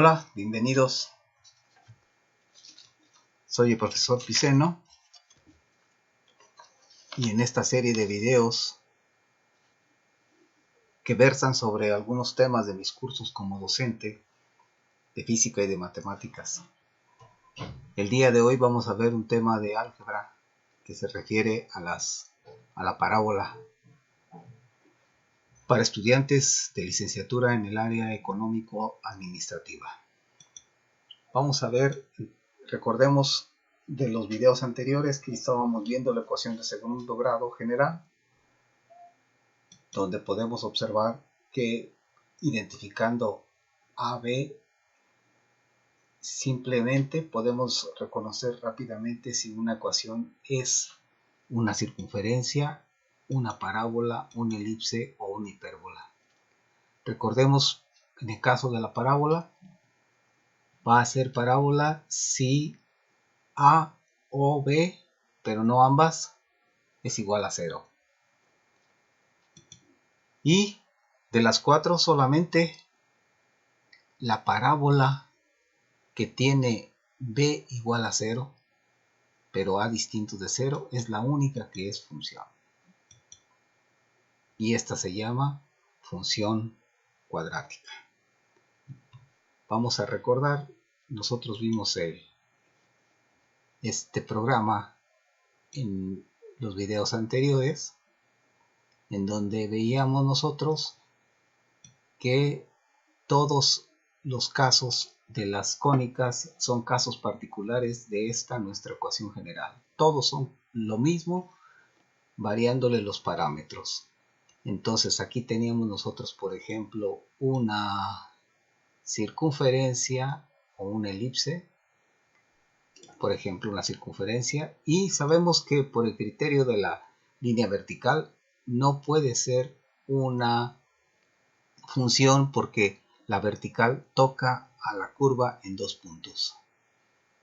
Hola, bienvenidos. Soy el profesor Piceno y en esta serie de videos que versan sobre algunos temas de mis cursos como docente de física y de matemáticas. El día de hoy vamos a ver un tema de álgebra que se refiere a la parábola para estudiantes de licenciatura en el área económico-administrativa. Vamos a ver, recordemos de los videos anteriores que estábamos viendo la ecuación de segundo grado general, donde podemos observar que identificando AB simplemente podemos reconocer rápidamente si una ecuación es una circunferencia, una parábola, una elipse o una hipérbola. Recordemos, en el caso de la parábola, va a ser parábola si A o B, pero no ambas, es igual a 0. Y de las cuatro solamente la parábola que tiene B igual a 0, pero A distinto de 0, es la única que es función. Y esta se llama función cuadrática. Vamos a recordar, nosotros vimos este programa en los videos anteriores, en donde veíamos nosotros que todos los casos de las cónicas son casos particulares de esta nuestra ecuación general. Todos son lo mismo, variándole los parámetros. Entonces aquí teníamos nosotros, por ejemplo, una circunferencia o una elipse, por ejemplo una circunferencia, y sabemos que por el criterio de la línea vertical no puede ser una función porque la vertical toca a la curva en dos puntos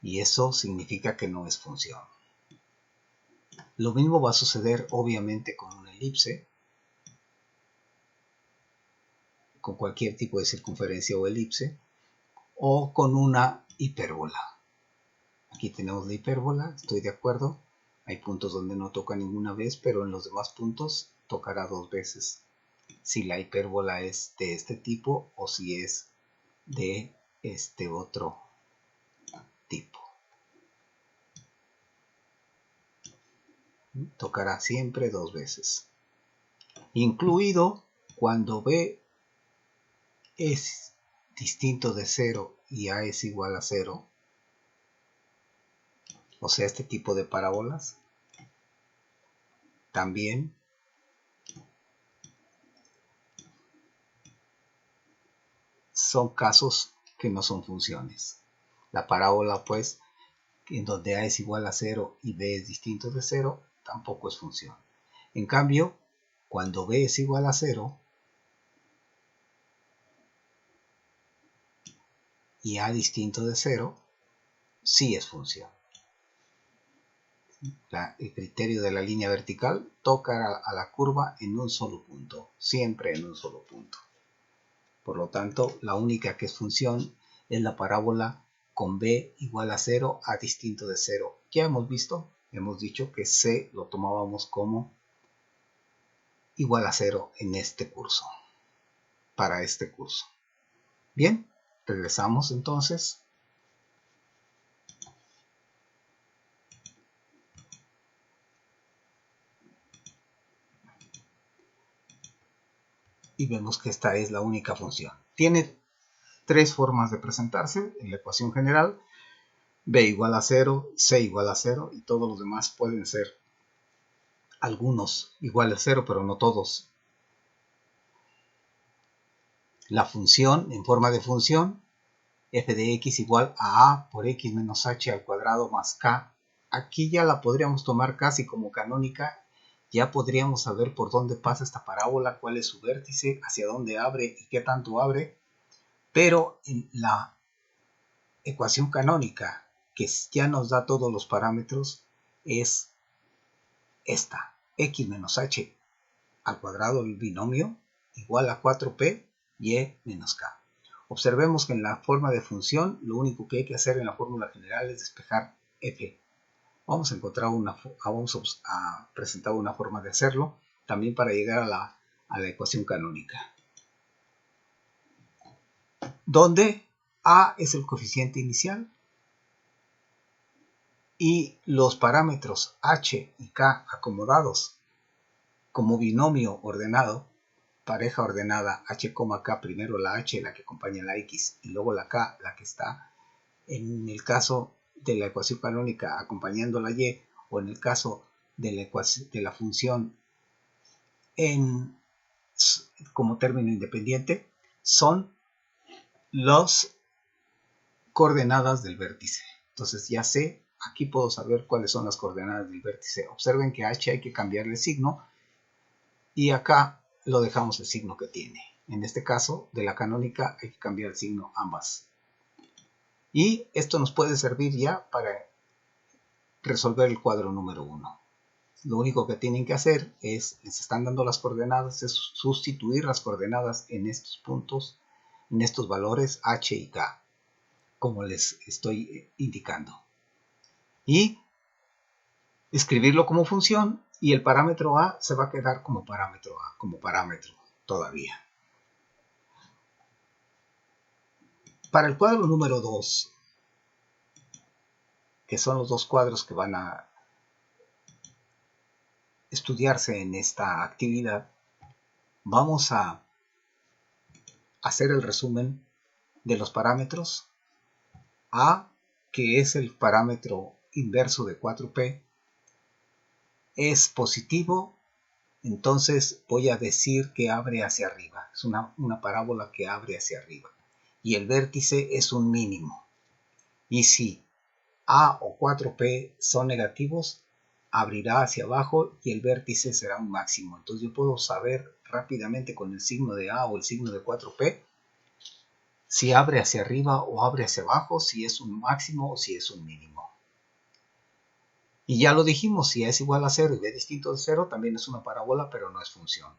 y eso significa que no es función. Lo mismo va a suceder obviamente con una elipse, con cualquier tipo de circunferencia o elipse, o con una hipérbola. Aquí tenemos la hipérbola, estoy de acuerdo, hay puntos donde no toca ninguna vez, pero en los demás puntos tocará dos veces, si la hipérbola es de este tipo o si es de este otro tipo. Tocará siempre dos veces, incluido cuando B es distinto de 0 y A es igual a 0, o sea, este tipo de parábolas también son casos que no son funciones. La parábola, pues, en donde A es igual a 0 y B es distinto de 0, tampoco es función. En cambio, cuando B es igual a 0 y A distinto de 0, sí es función. El criterio de la línea vertical toca a la curva en un solo punto, siempre en un solo punto. Por lo tanto, la única que es función es la parábola con B igual a 0, A distinto de 0. Ya hemos dicho que C lo tomábamos como igual a 0 en este curso, para este curso. Bien, regresamos entonces. Y vemos que esta es la única función. Tiene tres formas de presentarse en la ecuación general: B igual a 0, C igual a 0, y todos los demás pueden ser algunos igual a 0, pero no todos. La función en forma de función, f de x igual a por x menos h al cuadrado más k. Aquí ya la podríamos tomar casi como canónica. Ya podríamos saber por dónde pasa esta parábola, cuál es su vértice, hacia dónde abre y qué tanto abre. Pero en la ecuación canónica, que ya nos da todos los parámetros, es esta: x menos h al cuadrado del binomio igual a 4p y menos k. Observemos que en la forma de función, lo único que hay que hacer en la fórmula general es despejar f. Vamos a encontrar vamos a presentar una forma de hacerlo, también para llegar a la ecuación canónica, donde a es el coeficiente inicial y los parámetros h y k acomodados como binomio ordenado, pareja ordenada h, k, primero la h, la que acompaña la x, y luego la k, la que está en el caso de la ecuación canónica acompañando la y, o en el caso de la función como término independiente, son las coordenadas del vértice. Entonces ya sé, aquí puedo saber cuáles son las coordenadas del vértice. Observen que a h hay que cambiarle el signo y acá lo dejamos el signo que tiene. En este caso, de la canónica hay que cambiar el signo ambas. Y esto nos puede servir ya para resolver el cuadro número 1. Lo único que tienen que hacer les están dando las coordenadas, es sustituir las coordenadas en estos puntos, en estos valores h y k, como les estoy indicando. Y escribirlo como función, y el parámetro a se va a quedar como parámetro a, como parámetro todavía. Para el cuadro número 2, que son los dos cuadros que van a estudiarse en esta actividad, vamos a hacer el resumen de los parámetros. A, que es el parámetro inverso de 4p, es positivo, entonces voy a decir que abre hacia arriba. Es una parábola que abre hacia arriba. Y el vértice es un mínimo. Y si A o 4p son negativos, abrirá hacia abajo y el vértice será un máximo. Entonces yo puedo saber rápidamente con el signo de A o el signo de 4p si abre hacia arriba o abre hacia abajo, si es un máximo o si es un mínimo. Y ya lo dijimos, si A es igual a 0 y B distinto de 0, también es una parábola, pero no es función.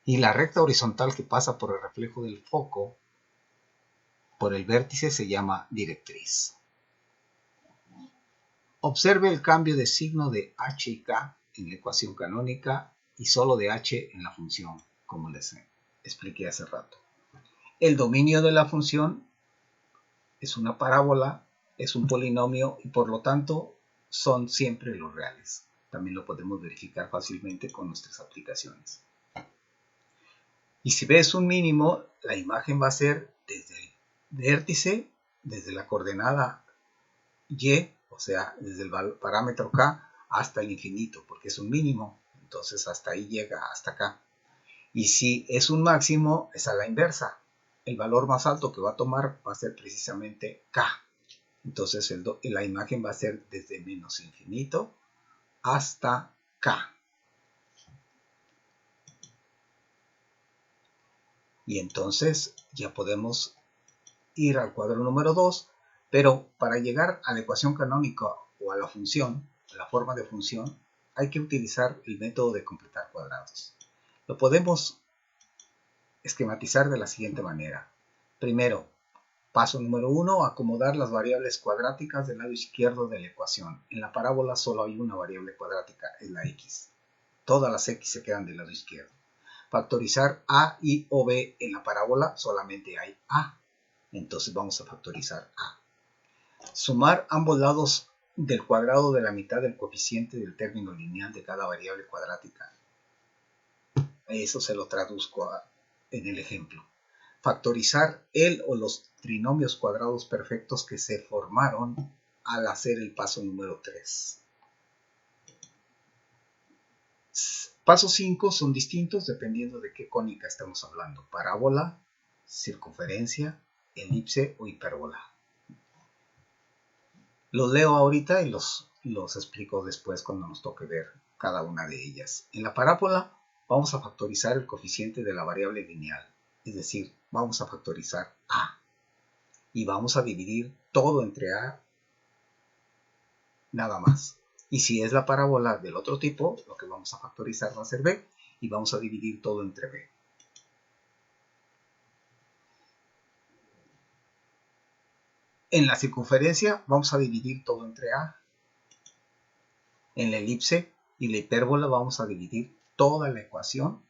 Y la recta horizontal que pasa por el reflejo del foco, por el vértice, se llama directriz. Observe el cambio de signo de h y k en la ecuación canónica y solo de h en la función, como les expliqué hace rato. El dominio de la función es una parábola, es un polinomio y por lo tanto son siempre los reales. También lo podemos verificar fácilmente con nuestras aplicaciones. Y si B es un mínimo, la imagen va a ser desde el vértice, desde la coordenada y, o sea, desde el parámetro k hasta el infinito, porque es un mínimo, entonces hasta ahí llega, hasta acá. Y si es un máximo, es a la inversa. El valor más alto que va a tomar va a ser precisamente k. Entonces la imagen va a ser desde menos infinito hasta k. Y entonces ya podemos ir al cuadro número 2, pero para llegar a la ecuación canónica o a la función, a la forma de función, hay que utilizar el método de completar cuadrados. Lo podemos esquematizar de la siguiente manera. Primero, paso número 1, acomodar las variables cuadráticas del lado izquierdo de la ecuación. En la parábola solo hay una variable cuadrática, es la x. Todas las x se quedan del lado izquierdo. Factorizar a y o b en la parábola solamente hay a. Entonces vamos a factorizar a. Sumar ambos lados del cuadrado de la mitad del coeficiente del término lineal de cada variable cuadrática. Eso se lo traduzco en el ejemplo. Factorizar el o los trinomios cuadrados perfectos que se formaron al hacer el paso número 3. Paso 5 son distintos dependiendo de qué cónica estamos hablando. Parábola, circunferencia, elipse o hipérbola. Los leo ahorita y los explico después cuando nos toque ver cada una de ellas. En la parábola vamos a factorizar el coeficiente de la variable lineal, es decir, vamos a factorizar a. Y vamos a dividir todo entre a, nada más. Y si es la parábola del otro tipo, lo que vamos a factorizar va a ser b, y vamos a dividir todo entre b. En la circunferencia vamos a dividir todo entre a. En la elipse y la hipérbola vamos a dividir toda la ecuación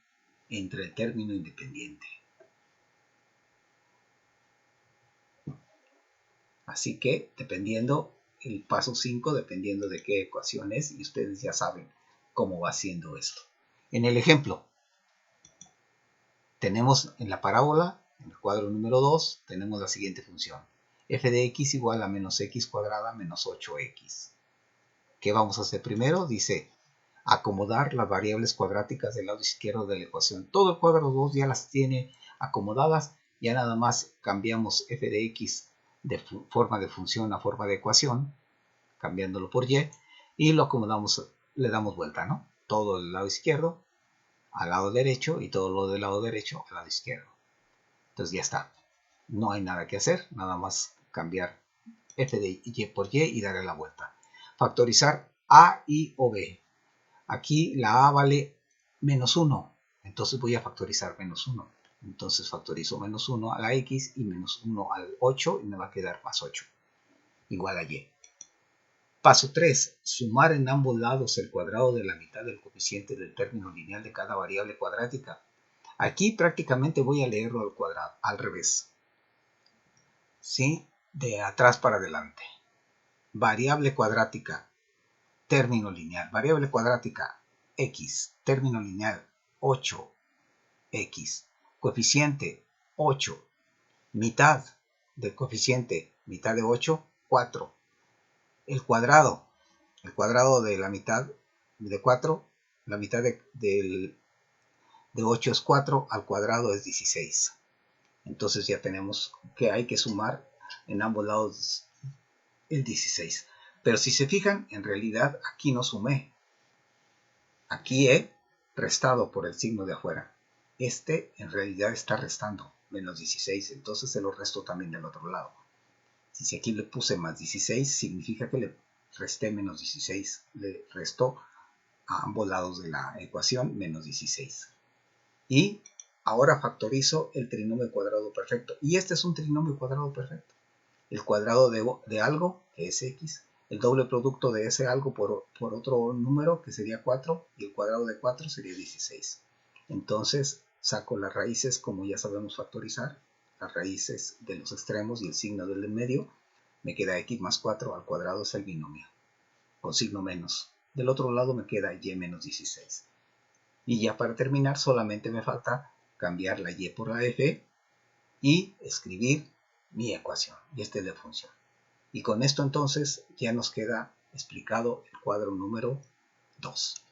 entre el término independiente. Así que, dependiendo, el paso 5, dependiendo de qué ecuación es, y ustedes ya saben cómo va siendo esto. En el ejemplo, tenemos en la parábola, en el cuadro número 2, tenemos la siguiente función. F de x igual a menos x cuadrada menos 8x. ¿Qué vamos a hacer primero? Dice, acomodar las variables cuadráticas del lado izquierdo de la ecuación. Todo el cuadro 2 ya las tiene acomodadas, ya nada más cambiamos f de x de forma de función a forma de ecuación, cambiándolo por y lo acomodamos, le damos vuelta, ¿no? Todo el lado izquierdo al lado derecho y todo lo del lado derecho al lado izquierdo. Entonces ya está. No hay nada que hacer, nada más cambiar f de y por y darle la vuelta. Factorizar a y o b. Aquí la a vale menos 1, entonces voy a factorizar menos 1. Entonces factorizo menos 1 a la x y menos 1 al 8 y me va a quedar más 8, igual a y. Paso 3. Sumar en ambos lados el cuadrado de la mitad del coeficiente del término lineal de cada variable cuadrática. Aquí prácticamente voy a leerlo al cuadrado, al revés. ¿Sí? De atrás para adelante. Variable cuadrática, término lineal. Variable cuadrática, x, término lineal, 8x. Coeficiente, 8. Mitad del coeficiente, mitad de 8, 4. El cuadrado de la mitad de 4, la mitad de 8 es 4, al cuadrado es 16. Entonces ya tenemos que hay que sumar en ambos lados el 16. Pero si se fijan, en realidad aquí no sumé. Aquí he restado por el signo de afuera. Este en realidad está restando menos 16, entonces se lo resto también del otro lado. Si aquí le puse más 16, significa que le resté menos 16. Le restó a ambos lados de la ecuación menos 16. Y ahora factorizo el trinomio cuadrado perfecto. Y este es un trinomio cuadrado perfecto. El cuadrado de algo, que es x, el doble producto de ese algo por otro número, que sería 4, y el cuadrado de 4 sería 16. Entonces saco las raíces, como ya sabemos factorizar, las raíces de los extremos y el signo del medio, me queda x más 4 al cuadrado, es el binomio, con signo menos. Del otro lado me queda y menos 16. Y ya para terminar solamente me falta cambiar la y por la f y escribir mi ecuación. Y esta es la función. Y con esto entonces ya nos queda explicado el cuadro número 2.